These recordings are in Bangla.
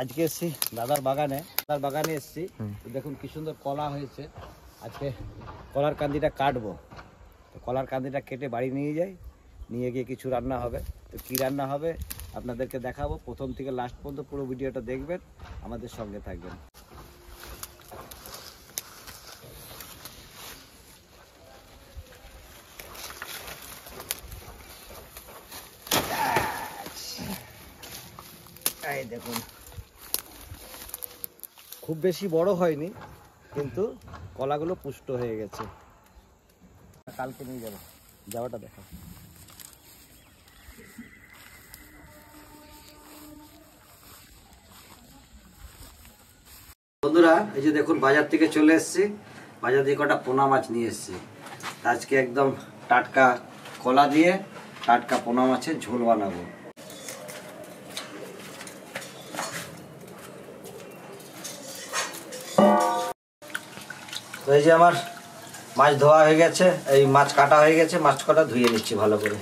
আজকে এসেছি দাদার বাগানে এসেছি। দেখুন কি সুন্দর কলা হয়েছে। আজকে কলার কান্দিটা কাটবো, তো কলার কান্দিটা কেটে বাড়ি নিয়ে যাই, নিয়ে গিয়ে কিছু রান্না হবে। তো কী রান্না হবে আপনাদেরকে দেখাবো, প্রথম থেকে লাস্ট পর্যন্ত পুরো ভিডিওটা দেখবেন, আমাদের সঙ্গে থাকবেন। এই দেখুন খুব বেশি বড় হয়নি, কিন্তু কলাগুলো পুষ্ট হয়ে গেছে। কালকে নিয়ে যাবো, যাওয়াটা দেখো। বন্ধুরা এই যে দেখুন বাজার থেকে চলে এসেছি, বাজার থেকে কটা পোনা মাছ নিয়ে এসেছি। আজকে একদম টাটকা কলা দিয়ে টাটকা পোনা মাছের ঝোল বানাবো। তো এই যে আমার মাছ ধোয়া হয়ে গেছে, এই মাছ কাটা হয়ে গেছে, মাছ কটা ধুয়ে নিচ্ছি ভালো করে।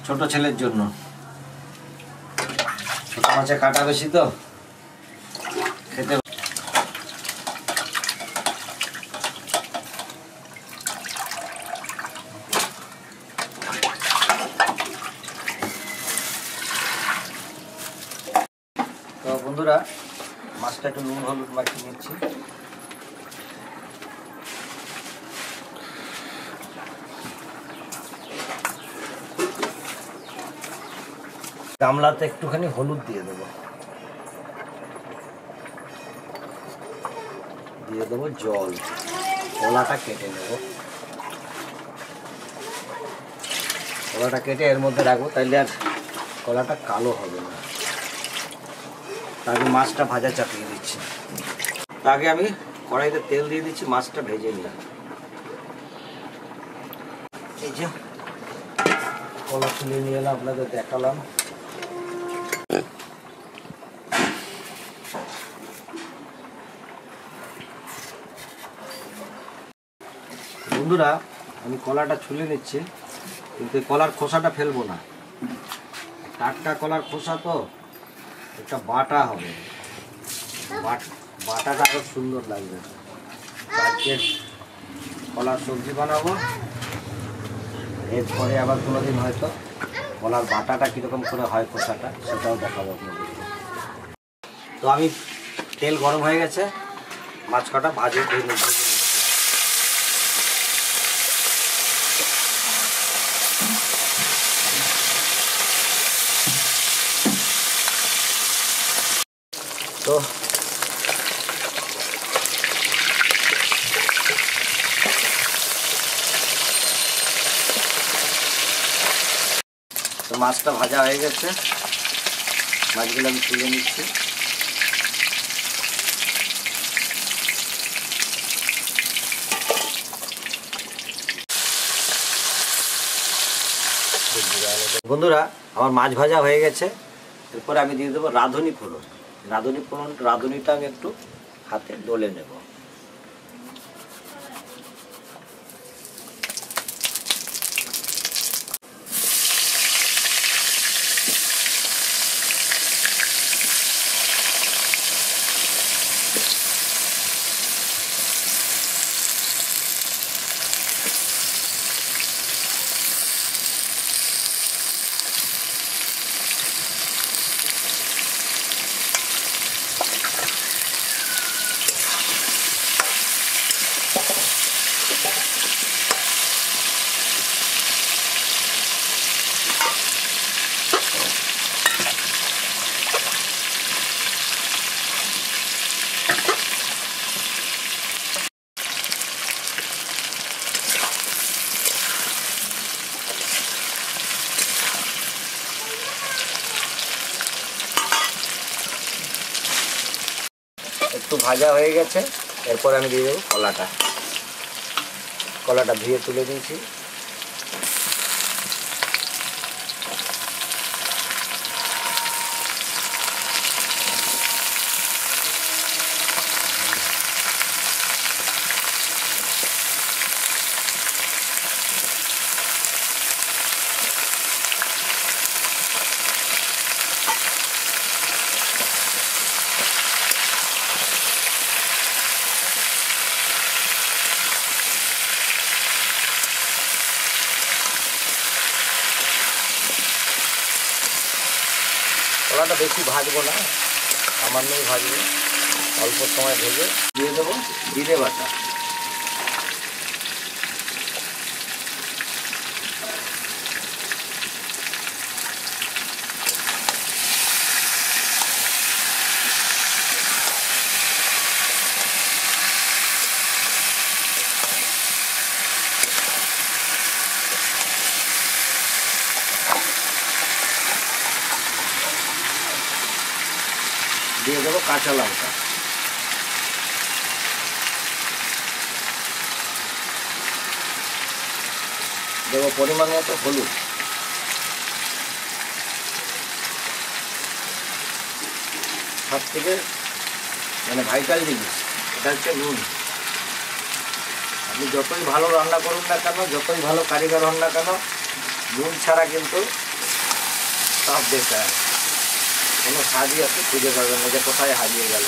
ছোট ছেলের জন্য, ছোট মাছে কাটা বেশি তো খেতে। তো বন্ধুরা মাছটা একটু নুন হলুদ মাখিয়ে নিচ্ছি। গামলাতে একটুখানি হলুদ দিয়ে দেবো, জল, কলাটা কেটে নেব। কলাটা কেটে এর মধ্যে রাখবো, তাইলে আর কলাটা কালো হবে না। তাকে মাছটা ভাজা চাপিয়ে দিচ্ছি। তাকে আমি কড়াইতে তেল দিয়ে দিচ্ছি, মাছটা ভেজে নিই। এই যে কলা তুলে নিয়ে এলাম, আপনাদের দেখালাম। বন্ধুরা আমি কলাটা ছুলে নিচ্ছি, কিন্তু কলার খোসাটা ফেলবো না। টাটকা কলার খোসা তো একটা বাটা হবে, বাটাটা আরো সুন্দর লাগবে। আজকে কলার সবজি বানাবো, এরপরে আবার কোনোদিন হয়তো কলার বাটাটা কীরকম করে হয় খোসাটা সেটাও দেখাবো আপনাদের। তো আমি তেল গরম হয়ে গেছে, মাছ কটা ভেজে নিচ্ছি। তো মাছটা ভাজা হয়ে গেছে, মাছগুলো আমি তুলে নিচ্ছি। বন্ধুরা আমার মাছ ভাজা হয়ে গেছে, এরপরে আমি দিয়ে দেবো রাঁধুনি ফোড়ন। রাঁধুনিটা আমি একটু হাতে ডলে নেব। একটু ভাজা হয়ে গেছে, এরপর আমি দিয়ে দেবো কলাটা ধুয়ে তুলে দিয়েছি। কলাটা বেশি ভাজবো না, সামান্যই ভাজবো, অল্প সময় ভেজে দিয়ে দেবো জিরে বাটা। দিয়ে দেবো কাঁচা লঙ্কা, দেবো পরিমাণ মতো হলুদ, সব থেকে ভাইটাল জিনিস এটা হচ্ছে নুন। আপনি যতই ভালো রান্না করুন না কেন, যতই ভালো কারিগর হন না কেন, নুন ছাড়া কিন্তু সব বেকার, কোনো স্বাদই আপনি খুঁজে পাবেন না যে কোথায় হারিয়ে গেল।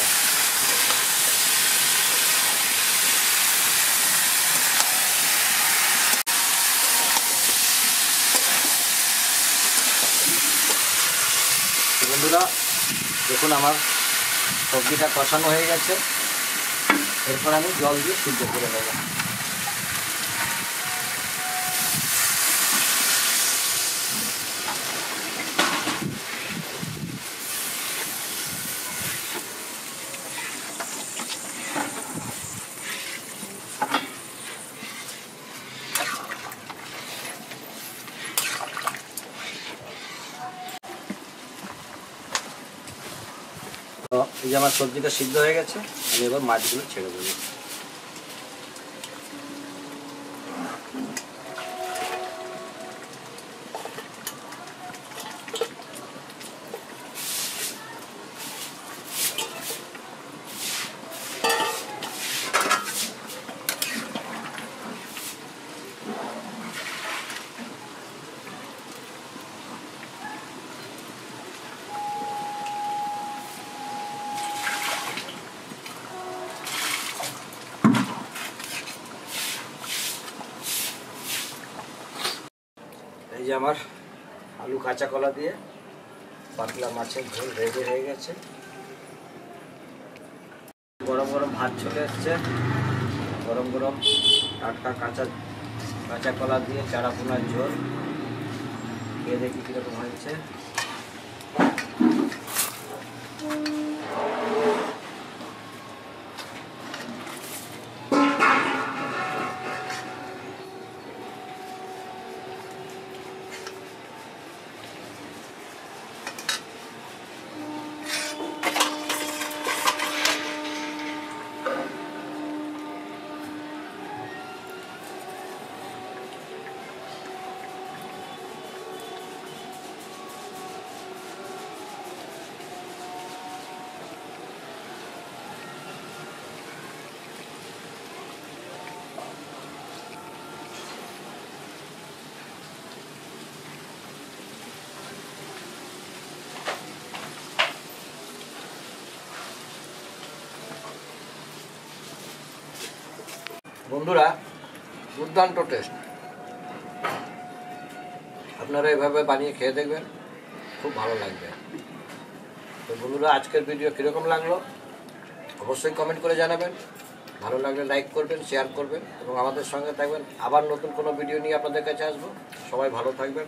বন্ধুরা দেখুন আমার সবজিটা কষানো হয়ে গেছে, এরপর আমি জল দিয়ে সিদ্ধ করে দেবো। এই যে আমার সবজিটা সিদ্ধ হয়ে গেছে, আমি এবার মাছগুলো ছেড়ে দেবো। এই যে আমার আলু কাঁচা কলা দিয়ে পাতলা মাছের ঝোল রেডি হয়ে গেছে। গরম গরম ভাত চলে এসছে, গরম গরম টাটকা কাঁচা কলা দিয়ে চারা পোনার ঝোল, খেয়ে দেখি কীরকম হয়েছে। বন্ধুরা দুর্দান্ত টেস্ট, আপনারা এভাবে বানিয়ে খেয়ে দেখবেন, খুব ভালো লাগবে। তো বন্ধুরা আজকের ভিডিও কীরকম লাগলো অবশ্যই কমেন্ট করে জানাবেন, ভালো লাগলে লাইক করবেন, শেয়ার করবেন এবং আমাদের সঙ্গে থাকবেন। আবার নতুন কোনো ভিডিও নিয়ে আপনাদের কাছে আসবো। সবাই ভালো থাকবেন।